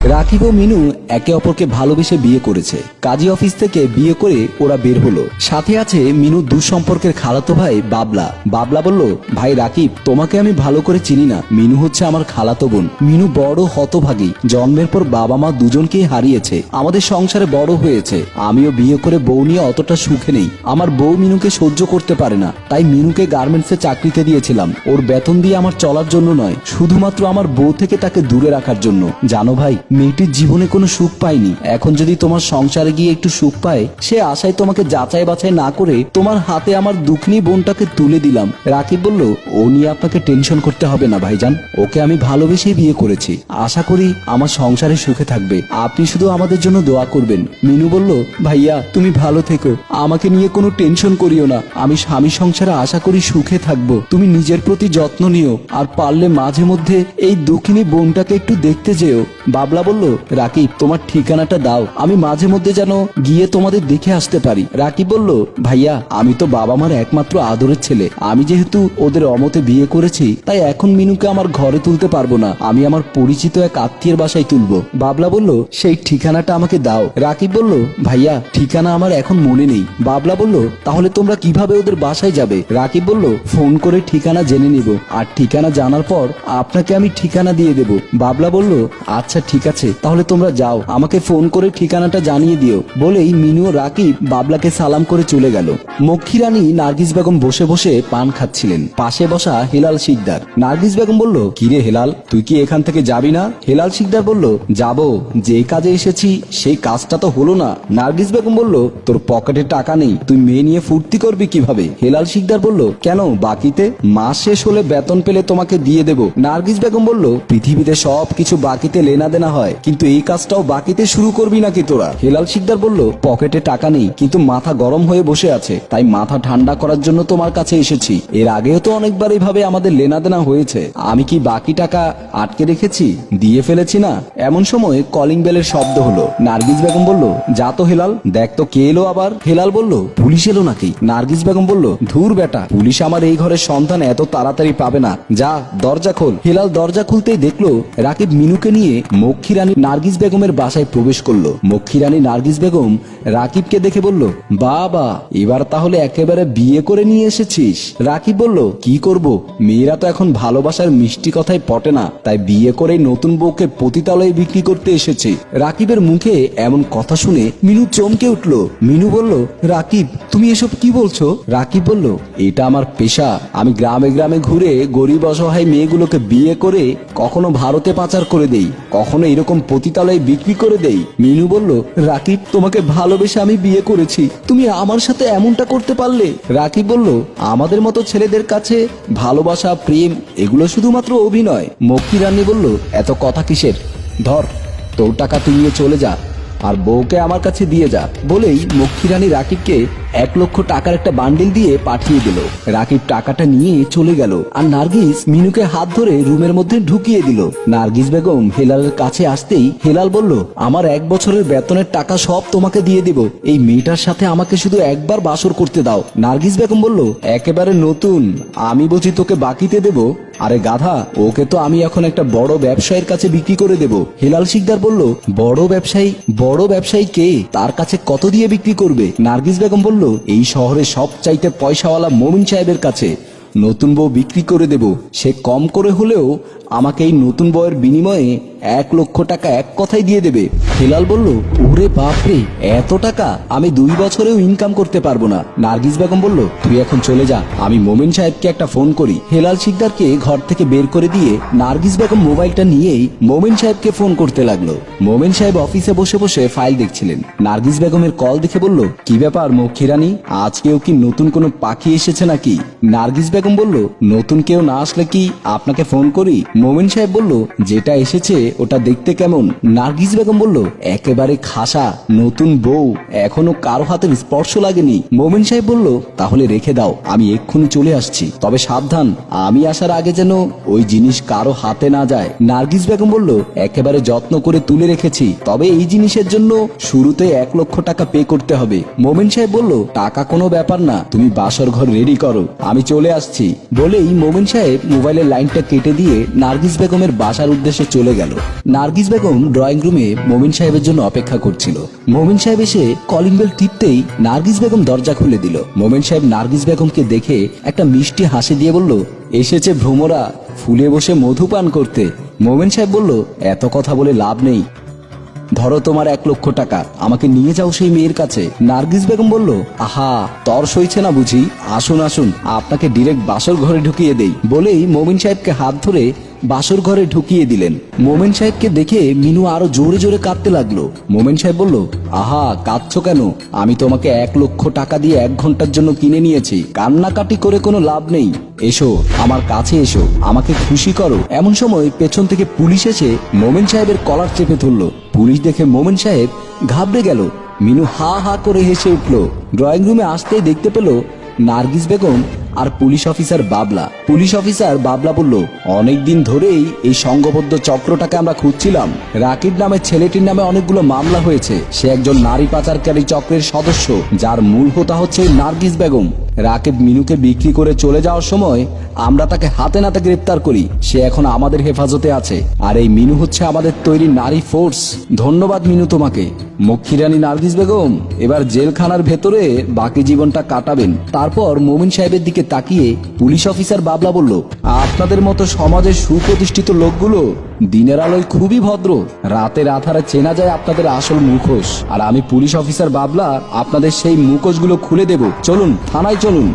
রাকিব ও মিনু একে অপরকে ভালোবেসে বিয়ে করেছে। কাজী অফিস থেকে বিয়ে করে ওরা বের হলো। সাথে আছে মিনুর দুঃসম্পর্কের খালাতো ভাই বাবলা। বাবলা বলল, ভাই রাকিব, তোমাকে আমি ভালো করে চিনি না। মিনু হচ্ছে আমার খালাতো বোন। মিনু বড় হতভাগী, জন্মের পর বাবা মা দুজনকেই হারিয়েছে। আমাদের সংসারে বড় হয়েছে। আমিও বিয়ে করে বউ নিয়ে অতটা সুখে নেই। আমার বউ মিনুকে সহ্য করতে পারে না, তাই মিনুকে গার্মেন্টসে চাকরিতে দিয়েছিলাম। ওর বেতন দিয়ে আমার চলার জন্য নয়, শুধুমাত্র আমার বউ থেকে তাকে দূরে রাখার জন্য। জানো ভাই, মেয়েটির জীবনে কোনো সুখ পায়নি। এখন যদি তোমার সংসারে গিয়ে একটু সুখ পায়, সে আশায় তোমাকে যাচাই বাছাই না করে তোমার হাতে আমার দুঃখিনী বোনটাকে তুলে দিলাম। রাকিব বলল, ও নিয়ে আপনাকে টেনশন করতে হবে না ভাইজান, ওকে আমি ভালোবেসেই বিয়ে করেছি। আশা করি আমার সংসারে সুখে থাকবে। আপনি শুধু আমাদের জন্য দোয়া করবেন। মিনু বলল, ভাইয়া তুমি ভালো থেকো, আমাকে নিয়ে কোনো টেনশন করিও না। আমি স্বামী সংসারে আশা করি সুখে থাকবো। তুমি নিজের প্রতি যত্ন নিও, আর পারলে মাঝে মধ্যে এই দুঃখিনী বোনটাকে একটু দেখতে যেও। বাবলা বলল, রাকিব তোমার ঠিকানাটা দাও, আমি মাঝে মধ্যে যেন গিয়ে তোমাদের দেখে আসতে পারি। রাকিব বলল, ভাইয়া আমি তো বাবা মার একমাত্র আদরের ছেলে। আমি যেহেতু ওদের অমতে বিয়ে করেছি, তাই এখন মিনুকে আমার ঘরে তুলতে পারবো না। আমি আমার পরিচিত এক আত্মীয়ের বাসায় তুলবো। বাবলা বলল, সেই ঠিকানাটা আমাকে দাও। রাকিব বলল, ভাইয়া ঠিকানা আমার এখন মনে নেই। বাবলা বলল, তাহলে তোমরা কিভাবে ওদের বাসায় যাবে? রাকিব বলল, ফোন করে ঠিকানা জেনে নিব, আর ঠিকানা জানার পর আপনাকে আমি ঠিকানা দিয়ে দেব। বাবলা বলল, আচ্ছা ঠিক আছে, তাহলে তোমরা যাও, আমাকে ফোন করে ঠিকানাটা জানিয়ে দিও। বলেই মিনু ও রাকিব বাবলাকে সালাম করে চলে গেল। মক্ষী রানী নার্গিস বেগম বসে বসে পান খাচ্ছিলেন। পাশে বসা হেলাল শিকদার। নার্গিস বেগম বলল, কিরে হেলাল, তুই কি এখান থেকে যাবি না? হেলাল শিকদার বলল, যাবো, যে কাজে এসেছি সেই কাজটা তো হলো না। নার্গিস বেগম বলল, তোর পকেটে টাকা নেই, তুই মেয়ে নিয়ে ফুর্তি করবি কিভাবে? হেলাল শিকদার বলল, কেন, বাকিতে? মাস শেষ হলে বেতন পেলে তোমাকে দিয়ে দেব। নার্গিস বেগম বলল, পৃথিবীতে সবকিছু বাকিতে লেনা দেনা হয়, কিন্তু এই কাজটাও বাকিতে শুরু করবি নাকি তোরা? হেলাল শিকদার বলল, পকেটে টাকা নেই, কিন্তু মাথা গরম হয়ে বসে আছে, তাই মাথা ঠান্ডা করার জন্য তোমার কাছে এসেছি। এর আগেও তো অনেকবার এইভাবে আমাদের লেনা দেনা হয়েছে। আমি কি বাকি টাকা আটকে রেখেছি? দিয়ে ফেলেছি না? এমন সময় কলিং বেলের শব্দ হলো। নার্গিস বেগম বলল, যা তো হেলাল, দেখ তো কে এলো আবার। হেলাল বলল, পুলিশ এলো নাকি? নার্গিস বেগম বলল, ধুর বেটা, পুলিশ আমার এই ঘরের সন্তান এত তাড়াতাড়ি পাবে না, যা দরজা খোল। হেলাল দরজা খুলতেই দেখলো রাকিব মিনুকে নিয়ে মক্ষী রানী নার্গিস বেগমের বাসায় প্রবেশ করলো। মক্ষী রানী নার্গিস বেগম রাকিবকে দেখে বলল, বাবা, এবার তাহলে একেবারে বিয়ে করে নিয়ে এসেছিস? রাকিব বলল, কি করব, মেয়েরা তো এখন ভালোবাসার মিষ্টি কথাই পটে না, তাই বিয়ে করে নতুন বউকে পতিতালয়ে বিক্রি করতে এসেছি। রাকিবের মুখে এমন কথা শুনে মিনু চমকে উঠল। মিনু বলল, রাকিব তুমি এসব কি বলছো? রাকিব বলল, এটা আমার পেশা। আমি গ্রামে গ্রামে ঘুরে গরিব অসহায় মেয়েগুলোকে বিয়ে করে কখনো ভারতে পাচার করে দেই, কখনো এরকম পতিতালয়ে বিক্রি করে দেই। মিনু বলল, রাকিব তোমাকে ভালোবেসে আমি বিয়ে করেছি, তুমি আমার সাথে এমনটা করতে পারলে? রাকিব বলল, আমাদের মতো ছেলেদের কাছে ভালোবাসা, প্রেম এগুলো শুধুমাত্র অভিনয়। মক্ষী রানী বলল, এত কথা কিসের? ধর, তোর টাকা তুই নিয়ে চলে যা, আর বউকে আমার কাছে দিয়ে যা। বলেই মক্ষী রানী রাকিবকে 1 লক্ষ টাকার একটা বান্ডিল দিয়ে পাঠিয়ে দিল। রাকিব টাকাটা নিয়ে চলে গেল, আর নার্গিস মিনুকে হাত ধরে রুমের মধ্যে ঢুকিয়ে দিল। নার্গিস বেগম হেলালের কাছে আসতেই হেলাল বলল, আমার 1 বছরের বেতনের টাকা সব তোমাকে দিয়ে দিব, এই মেয়েটার সাথে আমাকে শুধু একবার বাসর করতে দাও। নার্গিস বেগম বলল, একেবারে নতুন, আমি বুঝি তোকে বাকিতে দেব? আরে গাধা, ওকে তো আমি এখন একটা বড় ব্যবসায়ীর কাছে বিক্রি করে দেব। হেলাল শিকদার বলল, বড় ব্যবসায়ী? বড় ব্যবসায়ী কে? তার কাছে কত দিয়ে বিক্রি করবে? নার্গিস বেগম বলল, এই শহরে সবচাইতে পয়সাওয়ালা মমিন সাহেবের কাছে নতুন বউ বিক্রি করে দেব। সে কম করে হলেও আমাকে এই নতুন বউয়ের বিনিময়ে 1 লক্ষ টাকা এক কথাই দিয়ে দেবে। হেলাল বলল, ওরে বাপরে, এত টাকা আমি 2 বছরেও ইনকাম করতে পারবো না। নার্গিস বেগম বলল, তুই এখন চলে যা, আমি মোমেন সাহেবকে একটা ফোন করি। হেলাল শিকদারকে ঘর থেকে বের করে দিয়ে নার্গিস বেগম মোবাইলটা নিয়েই মোমেন সাহেবকে ফোন করতে লাগলো। মোমেন সাহেব অফিসে বসে বসে ফাইল দেখছিলেন। নার্গিস বেগমের কল দেখে বলল, কি ব্যাপার মক্ষী রানী, আজকেও কি নতুন কোনো পাখি এসেছে নাকি? নার্গিস বেগম বলল, নতুন কেউ না আসলে কি আপনাকে ফোন করি? মোমেন সাহেব বলল, যেটা এসেছে ওটা দেখতে কেমন? নার্গিস বেগম বলল, একেবারে খাসা, নতুন বউ, এখনো কারো হাতের স্পর্শ লাগেনি। মোমেন সাহেব বলল, তাহলে রেখে দাও, আমি এক্ষুনি চলে আসছি, তবে সাবধান, আমি আসার আগে যেন ওই জিনিস কারো হাতে না যায়। নার্গিস বেগম বলল, একেবারে যত্ন করে তুলে রেখেছি, তবে এই জিনিসের জন্য শুরুতে 1 লক্ষ টাকা পে করতে হবে। মোমেন সাহেব বলল, টাকা কোনো ব্যাপার না, তুমি বাসর ঘর রেডি করো, আমি চলে আসছি। বলেই মোমেন সাহেব মোবাইলের লাইনটা কেটে দিয়ে নার্গিস বেগমের বাসার উদ্দেশ্যে চলে গেল। নার্গিস বেগম ড্রয়িং রুমে মমিন সাহেবের জন্য অপেক্ষা করছিল। মমিন সাহেব এসে কলিং বেল টিপতেই নার্গিস বেগম দরজা খুলে দিল। মমিন সাহেব নার্গিস বেগমকে দেখে একটা মিষ্টি হাসি দিয়ে বলল, এসেছে ভ্রমরা ফুলে বসে মধু পান করতে। মমিন সাহেব বলল, এত কথা বলে লাভ নেই, ধরো তোমার 1 লক্ষ টাকা, আমাকে নিয়ে যাও সেই মেয়ের কাছে। নার্গিস বেগম বলল, আহা তর সইছে না বুঝি, আসুন আসুন আপনাকে ডিরেক্ট বাসর ঘরে ঢুকিয়ে দেই। বলেই মমিন সাহেবকে হাত ধরে বাসর ঘরে ঢুকিয়ে দিলেন। মোমেন সাহেবকে দেখে মিনু আরো জোরে জোরে কাঁদতে লাগলো। মোমেন সাহেব বলল, আহা কাঁদছো কেন? আমি তোমাকে 1 লক্ষ টাকা দিয়ে 1 ঘন্টার জন্য কিনে নিয়েছি, কান্নাকাটি করে কোনো লাভ নেই। এসো আমার কাছে এসো, আমাকে খুশি করো। এমন সময় পেছন থেকে পুলিশ এসে মোমেন সাহেবের কলার চেপে ধরলো। পুলিশ দেখে মোমেন সাহেব ঘাবড়ে গেল। মিনু হা হা করে হেসে উঠল। ড্রয়িং রুমে আসতেই দেখতে পেল নার্গিস বেগম আর পুলিশ অফিসার বাবলা। পুলিশ অফিসার বাবলা বলল, অনেকদিন ধরেই এই সংঘবদ্ধ চক্রটাকে আমরা খুঁজছিলাম। রাকিব নামে ছেলেটির নামে অনেকগুলো মামলা হয়েছে। সে একজন নারী পাচারকারী চক্রের সদস্য, যার মূল হোতা হচ্ছে নার্গিস বেগম। রাকিব মিনুকে বিক্রি করে চলে যাওয়ার সময় আমরা তাকে হাতে নাতে গ্রেপ্তার করি। সে এখন আমাদের হেফাজতে আছে। আর এই মিনু হচ্ছে আমাদের তৈরি নারী ফোর্স। ধন্যবাদ মিনু তোমাকে। মক্ষীরানী নার্গিস বেগম এবার জেলখানার ভেতরে বাকি জীবনটা কাটাবেন। তারপর মোমিন সাহেবের দিকে তাকিয়ে পুলিশ অফিসার বাবলা বলল, আপনাদের মতো সমাজের সুপ্রতিষ্ঠিত লোকগুলো দিনের আলোয় খুবই ভদ্র, রাতের আধারে চেনা যায় আপনাদের আসল মুখোশ। আর আমি পুলিশ অফিসার বাবলা আপনাদের সেই মুখোশগুলো খুলে দেব। চলুন থানায় চলুন।